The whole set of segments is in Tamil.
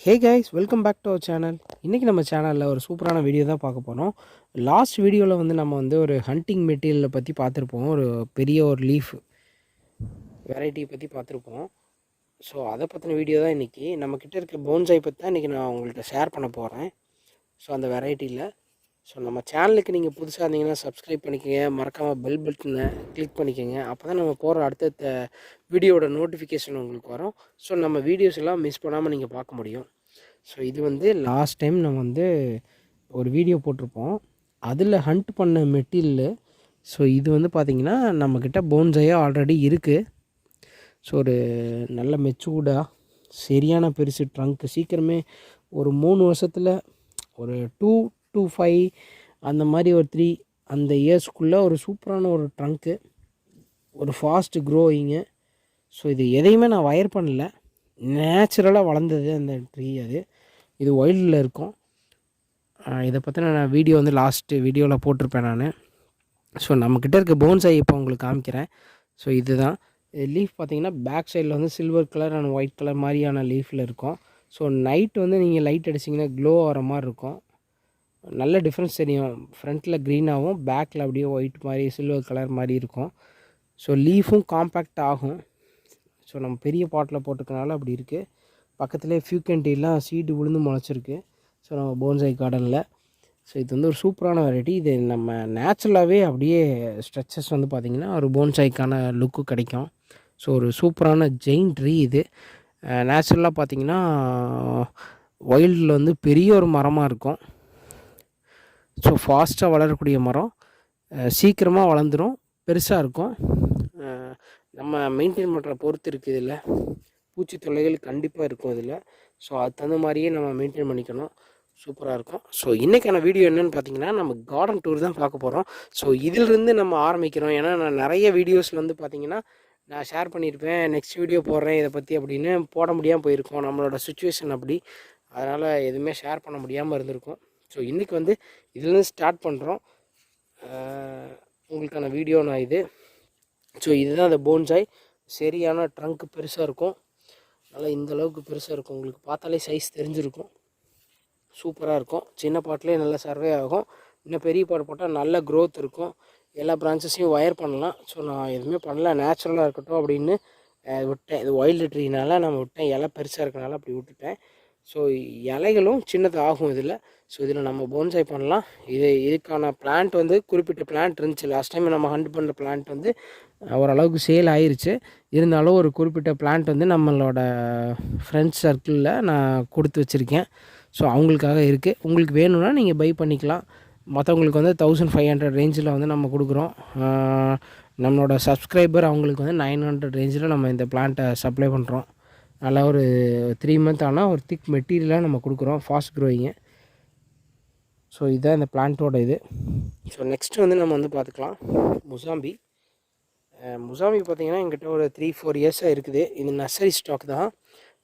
Hey guys, welcome back to our channel. இன்றைக்கி நம்ம சேனலில் ஒரு சூப்பரான வீடியோ தான் பார்க்க போகிறோம். லாஸ்ட் வீடியோவில் வந்து நம்ம வந்து ஒரு ஹண்டிங் மெட்டீரியலை பற்றி பார்த்துருப்போம். ஒரு பெரிய ஒரு லீஃப் வெரைட்டியை பற்றி பார்த்துருப்போம். ஸோ அதை பற்றின வீடியோ தான் இன்றைக்கி. நம்மக்கிட்ட இருக்க போன்சாய் பற்றி தான் இன்றைக்கி நான் உங்கள்கிட்ட ஷேர் பண்ண போகிறேன். ஸோ அந்த வெரைட்டியில் நம்ம சேனலுக்கு நீங்கள் புதுசாக இருந்தீங்கன்னா சப்ஸ்கிரைப் பண்ணிக்கோங்க. மறக்காமல் பெல் பட்டனை கிளிக் பண்ணிக்கோங்க. அப்போ தான் நம்ம போகிற அடுத்த வீடியோட நோட்டிஃபிகேஷன் உங்களுக்கு வரும். ஸோ நம்ம வீடியோஸ் எல்லாம் மிஸ் பண்ணாமல் நீங்கள் பார்க்க முடியும். ஸோ இது வந்து லாஸ்ட் டைம் நம்ம வந்து ஒரு வீடியோ போட்டிருப்போம். அதில் ஹண்ட் பண்ண மெட்டீரியலு. ஸோ இது வந்து பார்த்திங்கன்னா நம்மக்கிட்ட போன்சாயாக ஆல்ரெடி இருக்குது. ஸோ ஒரு நல்ல மெச்சூர்டாக சரியான பெருசு ட்ரங்க்கு சீக்கிரமே ஒரு 3 வருஷத்தில் ஒரு 2 to 5 அந்த மாதிரி ஒரு 3 அந்த இயர்ஸ்க்குள்ளே ஒரு சூப்பரான ஒரு ட்ரங்க்கு, ஒரு ஃபாஸ்ட் க்ரோயிங்கு. ஸோ இது எதையுமே நான் வயர் பண்ணல, நேச்சுரலாக வளர்ந்தது அந்த ட்ரீ. இது வைல்டில் இருக்கும். இதை பற்றின நான் வீடியோ வந்து லாஸ்ட்டு வீடியோவில் போட்டிருப்பேன் நான். ஸோ நம்மக்கிட்ட இருக்க போன்சாய் இப்போ உங்களுக்கு காமிக்கிறேன். ஸோ இதுதான் லீஃப். பார்த்திங்கன்னா பேக் சைடில் வந்து silver colour and white colour மாதிரியான லீஃபில் இருக்கும். ஸோ நைட் வந்து நீங்கள் லைட் அடிச்சிங்கன்னா க்ளோ ஆகிற மாதிரி இருக்கும். நல்ல டிஃப்ரென்ஸ் தெரியும். ஃப்ரண்ட்டில் க்ரீனாகவும் பேக்கில் அப்படியே ஒயிட் மாதிரி சில்வர் கலர் மாதிரி இருக்கும். ஸோ லீஃபும் காம்பேக்ட் ஆகும். ஸோ நம்ம பெரிய பாட்டில் போட்டுக்கனால அப்படி இருக்குது. பக்கத்துலேயே ஃபியூக்கன்டிலாம் சீடு விழுந்து முளைச்சிருக்கு. ஸோ நம்ம போன்சாய் கார்டனில். ஸோ இது வந்து ஒரு சூப்பரான வெரைட்டி. இது நம்ம நேச்சுரலாகவே அப்படியே ஸ்ட்ரெச்சஸ் வந்து பார்த்திங்கன்னா ஒரு போன்சாய்க்கான லுக்கு கிடைக்கும். ஸோ ஒரு சூப்பரான ஜெயின் ட்ரீ இது. நேச்சுரலாக பார்த்திங்கன்னா வைல்டில் வந்து பெரிய ஒரு மரமாக இருக்கும். ஸோ ஃபாஸ்ட்டாக வளரக்கூடிய மரம், சீக்கிரமாக வளர்ந்துடும், பெருசாக இருக்கும். நம்ம மெயின்டைன் பண்ணுற பொறுத்து இருக்குது. இதில் பூச்சி தொல்லைகள் கண்டிப்பாக இருக்கும் இதில். ஸோ அது தகுந்த மாதிரியே நம்ம மெயின்டைன் பண்ணிக்கணும். சூப்பராக இருக்கும். ஸோ இன்றைக்கான வீடியோ என்னென்னு பார்த்தீங்கன்னா நம்ம கார்டன் டூர் தான் பார்க்க போகிறோம். ஸோ இதிலிருந்து நம்ம ஆரம்பிக்கிறோம். ஏன்னா நான் நிறைய வீடியோஸில் வந்து பார்த்திங்கன்னா நான் ஷேர் பண்ணியிருப்பேன், நெக்ஸ்ட் வீடியோ போடுறேன் இதை பற்றி அப்படின்னு போட முடியாமல் போயிருக்கோம். நம்மளோட சுச்சுவேஷன் அப்படி, அதனால் எதுவுமே ஷேர் பண்ண முடியாமல் இருந்திருக்கும். ஸோ இன்றைக்கி வந்து இதுலேருந்து ஸ்டார்ட் பண்ணுறோம் உங்களுக்கான வீடியோ நான் இது. ஸோ இதுதான் அந்த போன்சாய். சரியான ட்ரங்க்கு பெருசாக இருக்கும். நல்லா இந்தளவுக்கு பெருசாக இருக்கும். உங்களுக்கு பார்த்தாலே சைஸ் தெரிஞ்சிருக்கும். சூப்பராக இருக்கும். சின்ன பாட்டிலே நல்லா சர்வே ஆகும். இன்னும் பெரிய பாட்டு போட்டால் நல்ல க்ரோத் இருக்கும். எல்லா பிரான்ச்சஸையும் ஒயர் பண்ணலாம். ஸோ நான் எதுவுமே பண்ணல, நேச்சுரலாக இருக்கட்டும் அப்படின்னு விட்டேன். இது வைல்டு ட்ரீனால் நான் விட்டேன். இலை பெருசாக இருக்கனால அப்படி விட்டுட்டேன். ஸோ இலைகளும் சின்னதாகும் இதில். ஸோ இதில் நம்ம போன்சாய் பண்ணலாம். இதுக்கான பிளான்ட் வந்து குறிப்பிட்ட பிளான்ட் இருந்துச்சு. லாஸ்ட் டைம் நம்ம ஹண்ட் பண்ணுற பிளான்ட் வந்து ஓரளவுக்கு சேல் ஆயிடுச்சு. இருந்தாலும் ஒரு குறிப்பிட்ட பிளான்ட் வந்து நம்மளோட ஃப்ரெண்ட்ஸ் சர்க்கிளில் நான் கொடுத்து வச்சுருக்கேன். ஸோ அவங்களுக்காக இருக்குது. உங்களுக்கு வேணும்னா நீங்கள் பை பண்ணிக்கலாம். மற்றவங்களுக்கு வந்து 1500 ரேஞ்சில் வந்து நம்ம கொடுக்குறோம். நம்மளோட சப்ஸ்கிரைபர் அவங்களுக்கு வந்து 900 ரேஞ்சில் நம்ம இந்த பிளான்ட்டை சப்ளை பண்ணுறோம். நல்லா ஒரு 3 மந்த் ஆனால் ஒரு திக் மெட்டீரியலாக நம்ம கொடுக்குறோம், ஃபாஸ்ட் க்ரோயிங்கு. ஸோ இதுதான் இந்த பிளான்ட்டோட இது. ஸோ நெக்ஸ்ட்டு வந்து நம்ம வந்து பார்த்துக்கலாம் முசாம்பி. முசாம்பி பார்த்திங்கன்னா எங்கிட்ட ஒரு 3-4 இயர்ஸாக இருக்குது. இது நர்சரி ஸ்டாக் தான்.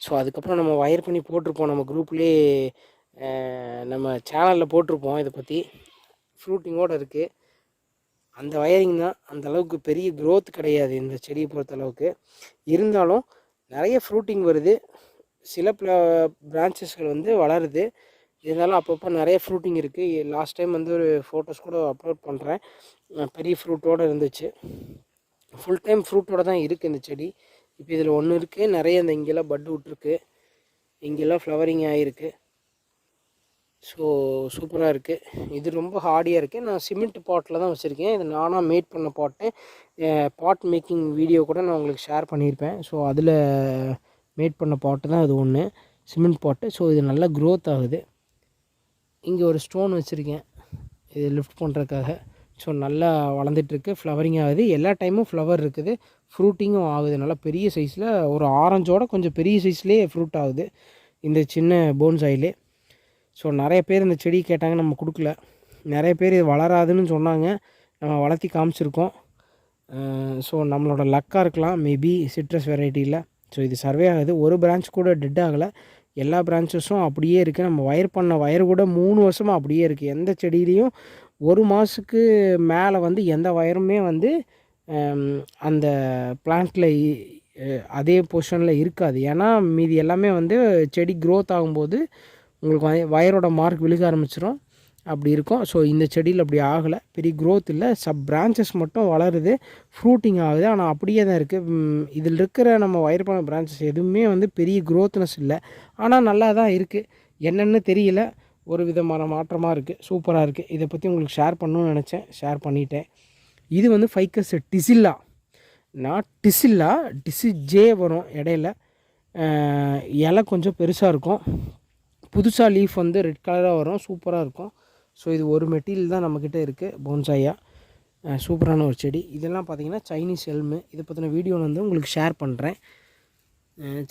ஸோ அதுக்கப்புறம் நம்ம வயர் பண்ணி போட்டிருப்போம். நம்ம குரூப்லேயே நம்ம சேனலில் போட்டிருப்போம். இதை பற்றி ஃப்ரூட்டிங்கோடு இருக்குது. அந்த வயரிங் தான். அந்தளவுக்கு பெரிய க்ரோத் கிடையாது இந்த செடியை பொறுத்தளவுக்கு. இருந்தாலும் நிறைய ஃப்ரூட்டிங் வருது. சில பிரான்ச்சஸ்கள் வந்து வளருது. இருந்தாலும் அப்பப்போ நிறைய ஃப்ரூட்டிங் இருக்குது. லாஸ்ட் டைம் வந்து ஒரு ஃபோட்டோஸ் கூட அப்லோட் பண்ணுறேன். பெரிய ஃப்ரூட்டோடு இருந்துச்சு. ஃபுல் டைம் ஃப்ரூட்டோடு தான் இருக்குது இந்த செடி. இப்போ இதில் ஒன்று இருக்குது. நிறைய இந்த இங்கெல்லாம் பட்டு விட்ருக்கு, இங்கெல்லாம் ஃப்ளவரிங் ஆகிருக்கு. ஸோ சூப்பராக இருக்குது. இது ரொம்ப ஹார்டியாக இருக்குது. நான் சிமெண்ட் பாட்டில் தான் வச்சுருக்கேன். இது நானாக மேட் பண்ண பாட்டு. பாட் மேக்கிங் வீடியோ கூட நான் உங்களுக்கு ஷேர் பண்ணியிருப்பேன். ஸோ அதில் மேட் பண்ண பாட்டு தான் இது ஒன்று, சிமெண்ட் பாட்டு. ஸோ இது நல்லா க்ரோத் ஆகுது. இங்கே ஒரு ஸ்டோன் வச்சுருக்கேன் இது லிஃப்ட் பண்ணுறதுக்காக. ஸோ நல்லா வளர்ந்துட்டுருக்கு, ஃப்ளவரிங் ஆகுது. எல்லா டைமும் ஃப்ளவர் இருக்குது, ஃப்ரூட்டிங்கும் ஆகுது. நல்லா பெரிய சைஸில் ஒரு ஆரஞ்சோட கொஞ்சம் பெரிய சைஸ்லேயே ஃப்ரூட் ஆகுது இந்த சின்ன போன்சாயிலே. ஸோ நிறைய பேர் இந்த செடி கேட்டாங்க, நம்ம கொடுக்கல. நிறைய பேர் இது வளராதுன்னு சொன்னாங்க, நம்ம வளர்த்தி காமிச்சிருக்கோம். ஸோ நம்மளோட லக்காக இருக்கலாம் மேபி சிட்ரஸ் வெரைட்டியில். ஸோ இது சர்வே ஆகுது. ஒரு பிரான்ச் கூட டெட் ஆகலை. எல்லா பிரான்ச்சஸும் அப்படியே இருக்குது. நம்ம வயர் பண்ண வயர் கூட 3 வருஷமாக அப்படியே இருக்குது. எந்த செடியிலையும் 1 மாதத்துக்கு மேலே வந்து எந்த வயருமே வந்து அந்த பிளான்ட்டில் அதே பொசிஷனில் இருக்காது. ஏன்னா மீதி எல்லாமே வந்து செடி க்ரோத் ஆகும்போது உங்களுக்கு வயரோட மார்க் விழுக ஆரம்பிச்சிடும், அப்படி இருக்கும். ஸோ இந்த செடியில் அப்படி ஆகலை, பெரிய க்ரோத் இல்லை, பிரான்ச்சஸ் மட்டும் வளருது, ஃப்ரூட்டிங் ஆகுது, ஆனால் அப்படியே தான் இருக்குது. இதில் இருக்கிற நம்ம வயர் பண்ண பிரான்ச்சஸ் எதுவுமே வந்து பெரிய க்ரோத்னஸ் இல்லை, ஆனால் நல்லா தான் இருக்குது. என்னென்னு தெரியல, ஒரு விதமான மாற்றமாக இருக்குது, சூப்பராக இருக்குது. இதை பற்றி உங்களுக்கு ஷேர் பண்ணணும்னு நினச்சேன், ஷேர் பண்ணிட்டேன். இது வந்து ஃபைக்கஸ் டிசில்லா, நாட் டிசில்லா, டிசிஜே வரும் இடையில. இலை கொஞ்சம் பெருசாக இருக்கும், புதுசாக லீஃப் வந்து ரெட் கலராக வரும், சூப்பராக இருக்கும். ஸோ இது ஒரு மெட்டீரியல் தான் நம்மக்கிட்ட இருக்குது, போன்சாயா. சூப்பரான ஒரு செடி. இதெல்லாம் பார்த்திங்கன்னா சைனீஸ் எல்மு. இதை பற்றின வீடியோ வந்து உங்களுக்கு ஷேர் பண்ணுறேன்.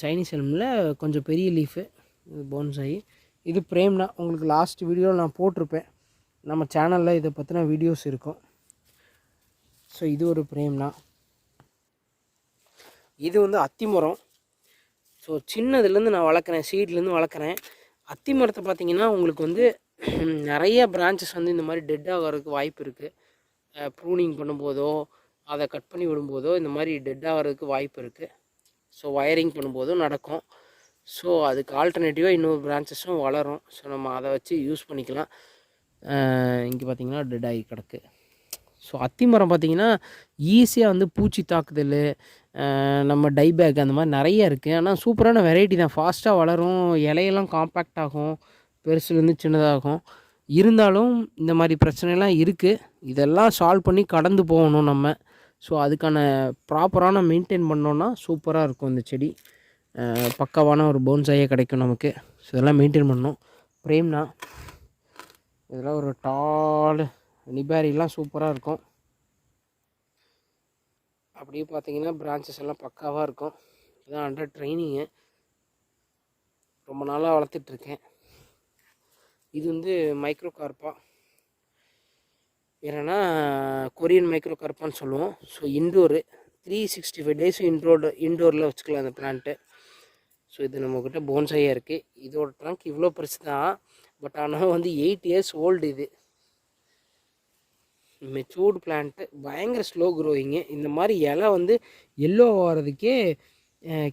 சைனீஸ் எல்மில் கொஞ்சம் பெரிய லீஃபு, இது போன்சாயி. இது பிரேம்னா, உங்களுக்கு லாஸ்ட் வீடியோவில் நான் போட்டிருப்பேன், நம்ம சேனலில் இதை பற்றின வீடியோஸ் இருக்கும். ஸோ இது ஒரு பிரேம்னா. இது வந்து அத்திமரம். ஸோ சின்னதுலேருந்து நான் வளர்க்குறேன், சீட்லேருந்து வளர்க்குறேன். அத்தி மரத்தை பார்த்திங்கன்னா உங்களுக்கு வந்து நிறைய பிரான்ச்சஸ் வந்து இந்த மாதிரி டெட் ஆகிறதுக்கு வாய்ப்பு இருக்குது. ப்ரூனிங் பண்ணும்போதோ அதை கட் பண்ணி விடும்போதோ இந்த மாதிரி டெட் ஆகிறதுக்கு வாய்ப்பு இருக்குது. ஸோ வயரிங் பண்ணும்போதும் நடக்கும். ஸோ அதுக்கு ஆல்டர்னேட்டிவாக இன்னொரு பிரான்ச்சஸும் வளரும். ஸோ நம்ம அதை வச்சு யூஸ் பண்ணிக்கலாம். இங்கே பார்த்திங்கன்னா டெட் ஆகி கிடக்கு. ஸோ அத்தி மரம் பார்த்திங்கன்னா ஈஸியாக வந்து பூச்சி தாக்குதல், நம்ம டைபேக் அந்த மாதிரி நிறைய இருக்குது. ஆனால் சூப்பரான வெரைட்டி தான், ஃபாஸ்ட்டாக வளரும், இலையெல்லாம் காம்பேக்ட் ஆகும், பெருசுலேருந்து சின்னதாகும். இருந்தாலும் இந்த மாதிரி பிரச்சனைலாம் இருக்குது, இதெல்லாம் சால்வ் பண்ணி கடந்து போகணும் நம்ம. ஸோ அதுக்கான ப்ராப்பரான மெயின்டைன் பண்ணோன்னா சூப்பராக இருக்கும் இந்த செடி. பக்காவான ஒரு போன்சாயே கிடைக்கும் நமக்கு. ஸோ இதெல்லாம் மெயின்டைன் பண்ணணும். பிரேம்னா இதெல்லாம் ஒரு டால் நிபாரிலாம் சூப்பராக இருக்கும். அப்படியே பார்த்தீங்கன்னா பிரான்ச்சஸ் எல்லாம் பக்காவாக இருக்கும். இதுதான் அண்டர் ட்ரைனிங்கு, ரொம்ப நாளாக வளர்த்துட்ருக்கேன். இது வந்து மைக்ரோ கார்பா, என்னென்னா கொரியன் மைக்ரோ கார்பான்னு சொல்லுவோம். ஸோ இன்டோரு 365 டேஸ் இன்டோரில் வச்சுக்கலாம் அந்த பிளான்ட்டு. ஸோ இது நம்மக்கிட்ட போன்சாயாக இருக்குது. இதோட ட்ரங்க் இவ்வளோ பெருசு தான், பட் ஆனால் வந்து 8 இயர்ஸ் ஓல்டு. இது மெச்சூர்டு பிளான்ட்டு, பயங்கர ஸ்லோ க்ரோயிங்கு. இந்த மாதிரி இலை வந்து எல்லோ ஆகிறதுக்கே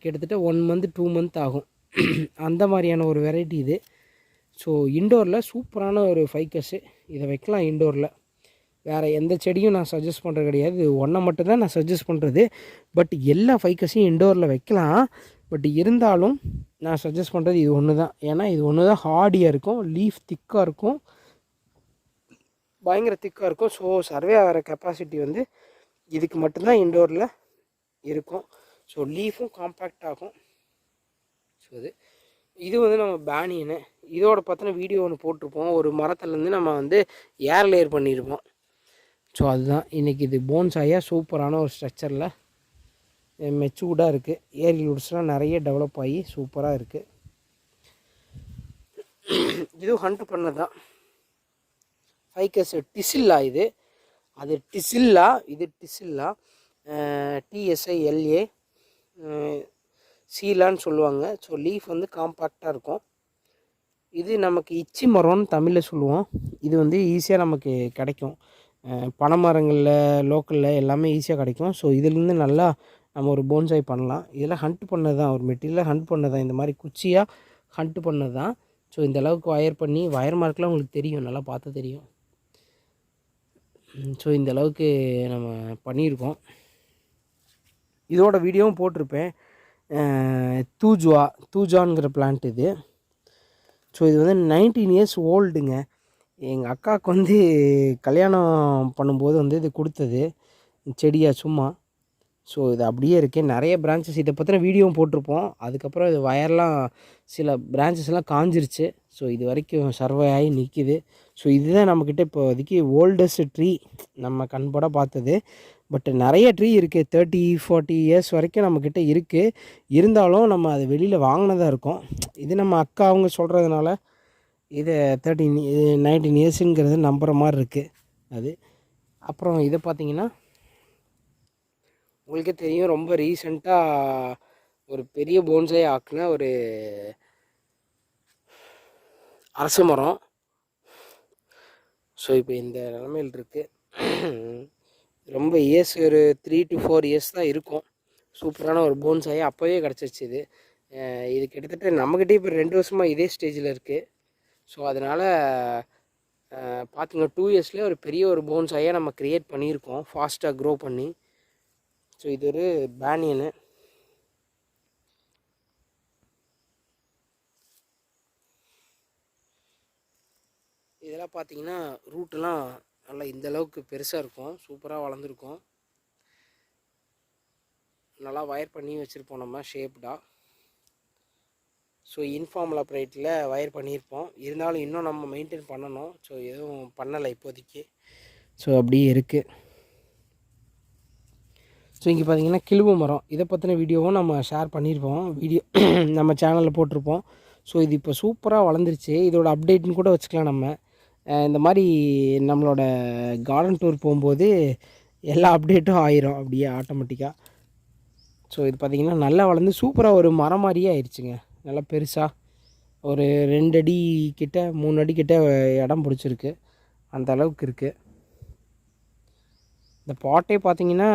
கிட்டத்தட்ட 1 மந்த் 2 மந்த் ஆகும். அந்த மாதிரியான ஒரு வெரைட்டி இது. ஸோ இன்டோரில் சூப்பரான ஒரு ஃபைக்கஸ்ஸு, இதை வைக்கலாம் இன்டோரில். வேறு எந்த செடியும் நான் சஜஸ்ட் பண்ணுறது கிடையாது, இது ஒன்றை மட்டும்தான் நான் சஜஸ்ட் பண்ணுறது. பட் எல்லா ஃபைக்கஸையும் இன்டோரில் வைக்கலாம். பட் இருந்தாலும் நான் சஜஸ்ட் பண்ணுறது இது ஒன்று தான். ஏன்னா இது ஒன்று தான் ஹார்டியாக இருக்கும், லீஃப் திக்காக இருக்கும், பயங்கர திக்காக இருக்கும். ஸோ சர்வே ஆகிற கெப்பாசிட்டி வந்து இதுக்கு மட்டும்தான் இன்டோரில் இருக்கும். ஸோ லீஃபும் காம்பேக்ட் ஆகும். ஸோ இது வந்து நம்ம பேனியனு, இதோட பற்றின வீடியோ ஒன்று போட்டிருப்போம். ஒரு மரத்துலேருந்து நம்ம வந்து ஏர் லேயர் பண்ணியிருப்போம். ஸோ அதுதான் இன்றைக்கி இது போன்சாயாக சூப்பரான ஒரு ஸ்ட்ரக்சரில் மெச்சூர்டாக இருக்குது. ஏரி லூட்ஸ்லாம் நிறைய டெவலப் ஆகி சூப்பராக இருக்குது. இதுவும் ஹண்ட் பண்ணது தான். ஃபைக்கஸ் டிசில்லா இது, அது டிசில்லா, இது டிசில்லா, TSILA சீலான்னு சொல்லுவாங்க. ஸோ லீஃப் வந்து காம்பேக்டாக இருக்கும். இது நமக்கு இச்சி மரம்னு தமிழில் சொல்லுவோம். இது வந்து ஈஸியாக நமக்கு கிடைக்கும், பனைமரங்களில் லோக்கலில் எல்லாமே ஈஸியாக கிடைக்கும். ஸோ இதிலேருந்து நல்லா நம்ம ஒரு போன்சாய் பண்ணலாம். இதெல்லாம் ஹண்ட் பண்ணது தான், ஒரு மெட்டீரியலாக ஹண்ட் பண்ணது தான், இந்த மாதிரி குச்சியாக ஹண்ட் பண்ணது தான். ஸோ இந்த அளவுக்கு வயர் பண்ணி, வயர் மார்க்கெலாம் உங்களுக்கு தெரியும், நல்லா பார்த்தா தெரியும். ஸோ இந்த அளவுக்கு நம்ம பண்ணியிருக்கோம். இதோட வீடியோவும் போட்டிருப்பேன். தூஜான்கிற பிளான்ட் இது. ஸோ இது வந்து 19 இயர்ஸ் ஓல்டுங்க. எங்கள் அக்காவுக்கு வந்து கல்யாணம் பண்ணும்போது வந்து இது கொடுத்தது செடியாக சும்மா. ஸோ இது அப்படியே இருக்குது, நிறைய பிரான்ச்சஸ். இதை பற்றின வீடியோவும் போட்டிருப்போம். அதுக்கப்புறம் இது வயர்லாம் சில பிரான்ச்சஸ்லாம் காஞ்சிருச்சு. ஸோ இது வரைக்கும் சர்வே ஆகி நிற்கிது. ஸோ இதுதான் நம்மக்கிட்ட இப்போதைக்கு ஓல்டஸ்ட் ட்ரீ நம்ம கண்பட பார்த்தது. பட் நிறைய ட்ரீ இருக்குது, 30-40 இயர்ஸ் வரைக்கும் நம்மக்கிட்ட இருக்குது. இருந்தாலும் நம்ம அது வெளியில் வாங்கினதாக இருக்கும். இது நம்ம அக்கா அவங்க சொல்கிறதுனால இதை 19 இயர்ஸுங்கிறது நம்புகிற மாதிரி இருக்குது அது. அப்புறம் இதை பார்த்திங்கன்னா உங்களுக்கே தெரியும், ரொம்ப ரீசெண்டாக ஒரு பெரிய போன்சாய் ஆக்குன ஒரு அரச மரம். ஸோ இப்போ இந்த நிலமையில் இருக்குது. ரொம்ப இயர்ஸ் ஒரு 3 to 4 இயர்ஸ் தான் இருக்கும். சூப்பரான ஒரு போன்சாய் அப்போவே கிடச்சிருச்சு இது. இது கிட்டத்தட்ட நம்மக்கிட்டே இப்போ 2 வருஷமாக இதே ஸ்டேஜில் இருக்குது. ஸோ அதனால் பார்த்துங்க 2 இயர்ஸ்லேயே ஒரு பெரிய ஒரு போன்சாயை நம்ம க்ரியேட் பண்ணியிருக்கோம், ஃபாஸ்ட்டாக க்ரோ பண்ணி. ஸோ இது ஒரு பேனியனு. இதெல்லாம் பார்த்தீங்கன்னா ரூட்டெல்லாம் நல்லா இந்தளவுக்கு பெருசாக இருக்கும், சூப்பராக வளர்ந்துருக்கும். நல்லா வயர் பண்ணி வச்சுருப்போம் நம்ம ஷேப்டாக. ஸோ இன்ஃபார்மல் அப்ரைட்டில் வயர் பண்ணியிருப்போம், இருந்தாலும் இன்னும் நம்ம மெயின்டைன் பண்ணணும். ஸோ எதுவும் பண்ணலை இப்போதைக்கு. ஸோ அப்படியே இருக்குது. ஸோ இங்கே பார்த்தீங்கன்னா கிழுவு மரம், இதை பற்றின வீடியோவும் நம்ம ஷேர் பண்ணியிருப்போம், வீடியோ நம்ம சேனலில் போட்டிருப்போம். ஸோ இது இப்போ சூப்பராக வளர்ந்துருச்சு, இதோட அப்டேட்னு கூட வச்சுக்கலாம் நம்ம. இந்த மாதிரி நம்மளோட கார்டன் டூர் போகும்போது எல்லா அப்டேட்டும் ஆயிரும் அப்படியே ஆட்டோமேட்டிக்காக. ஸோ இது பார்த்திங்கன்னா நல்லா வளர்ந்து சூப்பராக ஒரு மரம் மாதிரியே ஆயிடுச்சுங்க. நல்லா பெருசாக ஒரு 2 அடி கிட்ட 3 அடி கிட்ட இடம் பிடிச்சிருக்கு, அந்த அளவுக்கு இருக்குது. இந்த பாட்டே பார்த்திங்கன்னா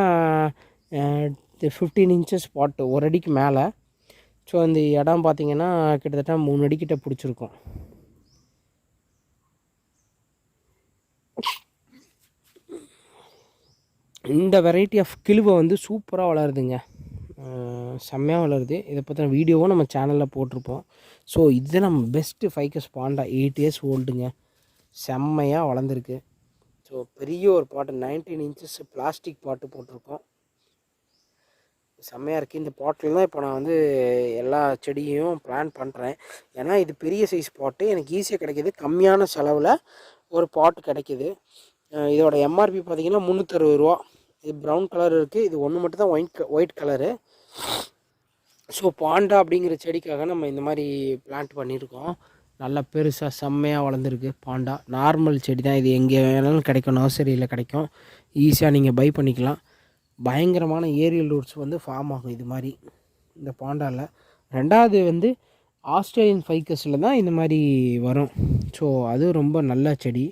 15 இன்ச்சஸ் பாட்டு, 1 அடிக்கு மேலே. ஸோ அந்த இடம் பார்த்திங்கன்னா கிட்டத்தட்ட 3 அடி கிட்ட பிடிச்சிருக்கும். இந்த வெரைட்டி ஆஃப் கிழுவை வந்து சூப்பராக வளருதுங்க, செம்மையாக வளருது. இதை பற்றின வீடியோவும் நம்ம சேனலில் போட்டிருப்போம். ஸோ இது நம்ம பெஸ்ட்டு ஃபைக்கஸ் பாண்டா, 8 இயர்ஸ் ஓல்டுங்க, செம்மையாக வளர்ந்துருக்கு. ஸோ பெரிய ஒரு பாட்டு 19 இன்ச்சஸ் பிளாஸ்டிக் பாட்டு போட்டிருக்கோம், செம்மையாக இருக்குது. இந்த பாட்டில் தான் இப்போ நான் வந்து எல்லா செடியையும் பிளான் பண்ணுறேன். ஏன்னா இது பெரிய சைஸ் பாட்டு, எனக்கு ஈஸியாக கிடைக்கிது, கம்மியான செலவில் ஒரு பாட்டு கிடைக்கிது. இதோட எம்ஆர்பி பார்த்திங்கன்னா 360 ரூபா. இது ப்ரௌன் கலர் இருக்குது, இது ஒன்று மட்டும் தான் ஒயிட் கலரு. ஸோ பாண்டா அப்படிங்கிற செடிக்காக நம்ம இந்த மாதிரி பிளான்ட் பண்ணியிருக்கோம். நல்லா பெருசாக செம்மையாக வளர்ந்துருக்கு பாண்டா. நார்மல் செடி தான் இது, எங்கே வேணாலும் கிடைக்கும், நர்சரியில் கிடைக்கும், ஈஸியாக நீங்கள் பை பண்ணிக்கலாம். பயங்கரமான ஏரியல் ரூட்ஸ் வந்து ஃபார்ம் ஆகும் இது மாதிரி இந்த பாண்டாவில். ரெண்டாவது வந்து ஆஸ்திரேலியன் ஃபைக்கஸில் தான் இந்த மாதிரி வரும். ஸோ அது ரொம்ப நல்ல செடி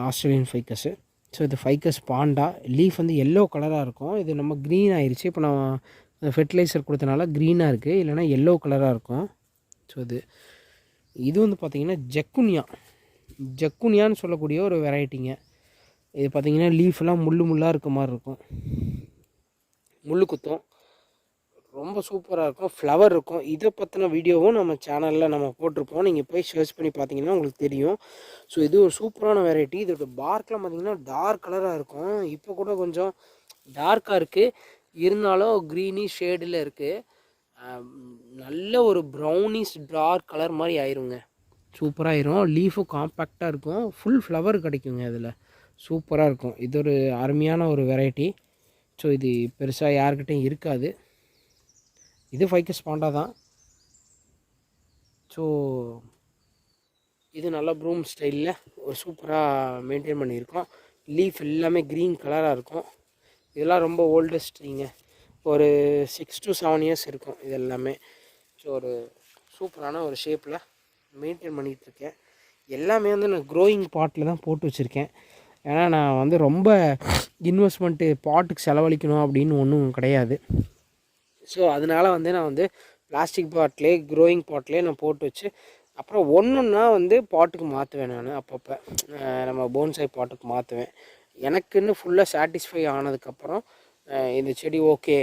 ஆஸ்திரேலியன் ஃபைக்கஸு. ஸோ இது ஃபைக்கஸ் பாண்டா. லீஃப் வந்து எல்லோ கலராக இருக்கும், இது நம்ம க்ரீன் ஆயிடுச்சு. இப்போ நான் ஃபெர்டிலைசர் கொடுத்தனால க்ரீனாக இருக்குது, இல்லைனா எல்லோ கலராக இருக்கும். ஸோ இது வந்து பார்த்திங்கன்னா ஜக்குனியான்னு சொல்லக்கூடிய ஒரு வெரைட்டிங்க. இது பார்த்திங்கன்னா லீஃப்லாம் முள்ளாக இருக்க மாதிரி இருக்கும், முள் குத்தும், ரொம்ப சூப்பராக இருக்கும், ஃப்ளவர் இருக்கும். இதை பற்றின வீடியோவும் நம்ம சேனலில் நம்ம போட்டிருப்போம், நீங்கள் போய் சர்ச் பண்ணி பார்த்தீங்கன்னா உங்களுக்கு தெரியும். ஸோ இது ஒரு சூப்பரான வெரைட்டி. இதோட பார்க்கெலாம் பார்த்திங்கன்னா டார்க் கலராக இருக்கும், இப்போ கூட கொஞ்சம் டார்க்காக இருக்குது, இருந்தாலும் க்ரீனிஷ் ஷேடில் இருக்குது. நல்ல ஒரு ப்ரௌனிஷ் டார்க் கலர் மாதிரி ஆயிருங்க, சூப்பராகிரும். லீஃபும் காம்பேக்டாக இருக்கும், ஃபுல் ஃப்ளவர் கிடைக்குங்க இதில், சூப்பராக இருக்கும். இது ஒரு அருமையான ஒரு வெரைட்டி. ஸோ இது பெருசாக யாருக்கிட்டையும் இருக்காது, இது ஃபைக்கஸ் பாண்டா தான். ஸோ இது நல்லா ப்ரூம் ஸ்டைலில் ஒரு சூப்பராக மெயின்டைன் பண்ணியிருக்கோம். லீஃப் எல்லாமே க்ரீன் கலராக இருக்கும். இதெல்லாம் ரொம்ப ஓல்டஸ்ட்ரிங்க, ஒரு 6 to 7 இயர்ஸ் இருக்கும் இது எல்லாமே. ஸோ ஒரு சூப்பரான ஒரு ஷேப்பில் மெயின்டைன் பண்ணிகிட்ருக்கேன். எல்லாமே வந்து நான் க்ரோயிங் பாட்டில் தான் போட்டு வச்சுருக்கேன். ஏன்னா நான் வந்து ரொம்ப இன்வெஸ்ட்மெண்ட்டு பாட்டுக்கு செலவழிக்கணும் அப்படின்னு ஒன்றும் கிடையாது. ஸோ அதனால் வந்து நான் வந்து பிளாஸ்டிக் பாட்டிலே க்ரோயிங் பாட்டிலே நான் போட்டு வச்சு, அப்புறம் ஒன்றுன்னா வந்து பாட்டுக்கு மாற்றுவேன் நான் அப்பப்போ, நம்ம போன்சாய் பாட்டுக்கு மாற்றுவேன். எனக்குன்னு ஃபுல்லாக சாட்டிஸ்ஃபை ஆனதுக்கப்புறம் இந்த செடி ஓகே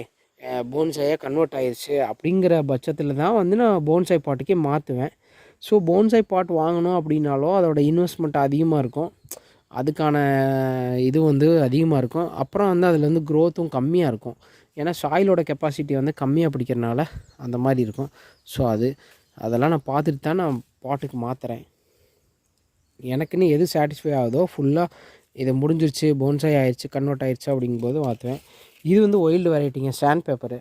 போன்சாயாக கன்வெர்ட் ஆயிடுச்சு அப்படிங்கிற பட்சத்தில் தான் வந்து நான் போன்சாய் பாட்டுக்கே மாற்றுவேன். ஸோ போன்சாய் பாட் வாங்கணும் அப்படின்னாலோ அதோடய இன்வெஸ்ட்மெண்ட் அதிகமாக இருக்கும், அதுக்கான இது வந்து அதிகமாக இருக்கும். அப்புறம் வந்து அதில் வந்து க்ரோத்தும் கம்மியாக இருக்கும், ஏன்னா சாயிலோட கெப்பாசிட்டி வந்து கம்மியாக பிடிக்கிறனால அந்த மாதிரி இருக்கும். ஸோ அதெல்லாம் நான் பார்த்துட்டு தான் நான் பாட்டுக்கு மாற்றுறேன். எனக்குன்னு எது சாட்டிஸ்ஃபை ஆகுதோ ஃபுல்லாக இதை முடிஞ்சிருச்சு, போன்சாய் ஆயிடுச்சு, கன்வெர்ட் ஆயிடுச்சு அப்படிங்கும்போது மாற்றுவேன். இது வந்து ஒயில்டு வெரைட்டிங்க, சாண்ட் பேப்பரு.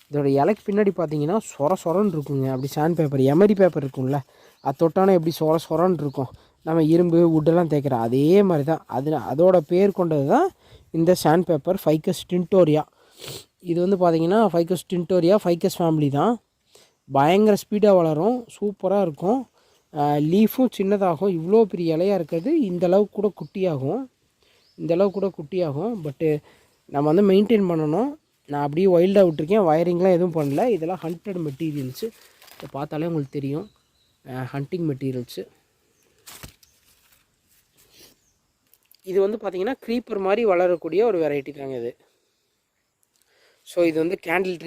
இதோட இலைக்கு பின்னாடி பார்த்தீங்கன்னா சொரன்னு இருக்குங்க, அப்படி சாண்ட் பேப்பர் எமரி பேப்பர் இருக்கும்ல, அது தொட்டானே எப்படி சொரன்னு இருக்கும், நம்ம இரும்பு வுட்டெல்லாம் தேய்க்கிறோம் அதே மாதிரி தான். அதோட பேர் கொண்டது தான் இந்த சாண்ட் பேப்பர், ஃபைக்கஸ் டின்டோரியா. இது வந்து பார்த்திங்கன்னா ஃபைக்கஸ் டின்டோரியா ஃபைக்கஸ் ஃபேமிலி தான். பயங்கர ஸ்பீடாக வளரும், சூப்பராக இருக்கும். லீஃபும் சின்னதாகும், இவ்வளோ பெரிய இலையாக இருக்கிறது இந்தளவுக்கு கூட குட்டியாகும், பட்டு நம்ம வந்து மெயின்டைன் பண்ணணும். நான் அப்படியே வைல்டாக விட்டுருக்கேன், வயரிங்லாம் எதுவும் பண்ணல. இதெல்லாம் ஹண்டட் மெட்டீரியல்ஸு, இதை பார்த்தாலே உங்களுக்கு தெரியும், ஹண்டிங் மெட்டீரியல்ஸு. இது வந்து பார்த்திங்கன்னா க்ரீப்பர் மாதிரி வளரக்கூடிய ஒரு வெரைட்டி தாங்க இது. ஸோ இது வந்து கேண்டில்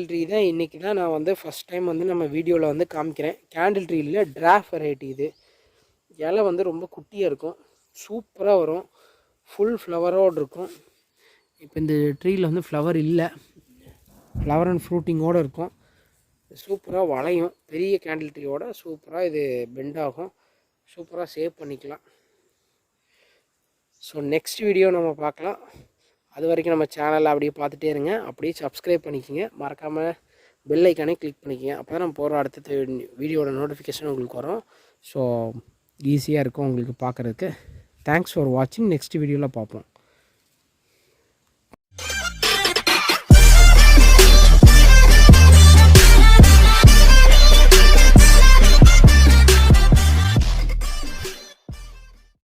ட்ரீ தான் இன்றைக்கி தான் நான் வந்து ஃபஸ்ட் டைம் வந்து நம்ம வீடியோவில் வந்து காமிக்கிறேன். கேண்டில் ட்ரீ இல்லை, டிராஃப்ட் வெரைட்டி இது. இலை வந்து ரொம்ப குட்டியாக இருக்கும், சூப்பராக வரும், ஃபுல் ஃப்ளவரோடு இருக்கும். இப்போ இந்த ட்ரீயில் வந்து ஃப்ளவர் இல்லை, ஃப்ளவர் அண்ட் ஃப்ரூட்டிங்கோடு இருக்கும். சூப்பராக வளையும், பெரிய கேண்டில் ட்ரீயோட சூப்பராக இது பெண்ட் ஆகும், சூப்பராக சேவ் பண்ணிக்கலாம். ஸோ நெக்ஸ்ட் வீடியோ நம்ம பார்க்கலாம். அது வரைக்கும் நம்ம சேனலில் அப்படியே பார்த்துட்டே இருங்க, அப்படியே சப்ஸ்கிரைப் பண்ணிக்கோங்க, மறக்காமல் பெல் ஐக்கானே கிளிக் பண்ணிக்கோங்க. அப்போ தான் நம்ம போகிற அடுத்த வீடியோட நோட்டிஃபிகேஷன் உங்களுக்கு வரும். ஸோ ஈஸியாக இருக்கும் உங்களுக்கு பார்க்குறதுக்கு. தேங்க்ஸ் ஃபார் வாட்சிங். நெக்ஸ்ட் வீடியோவில் பார்ப்போம்.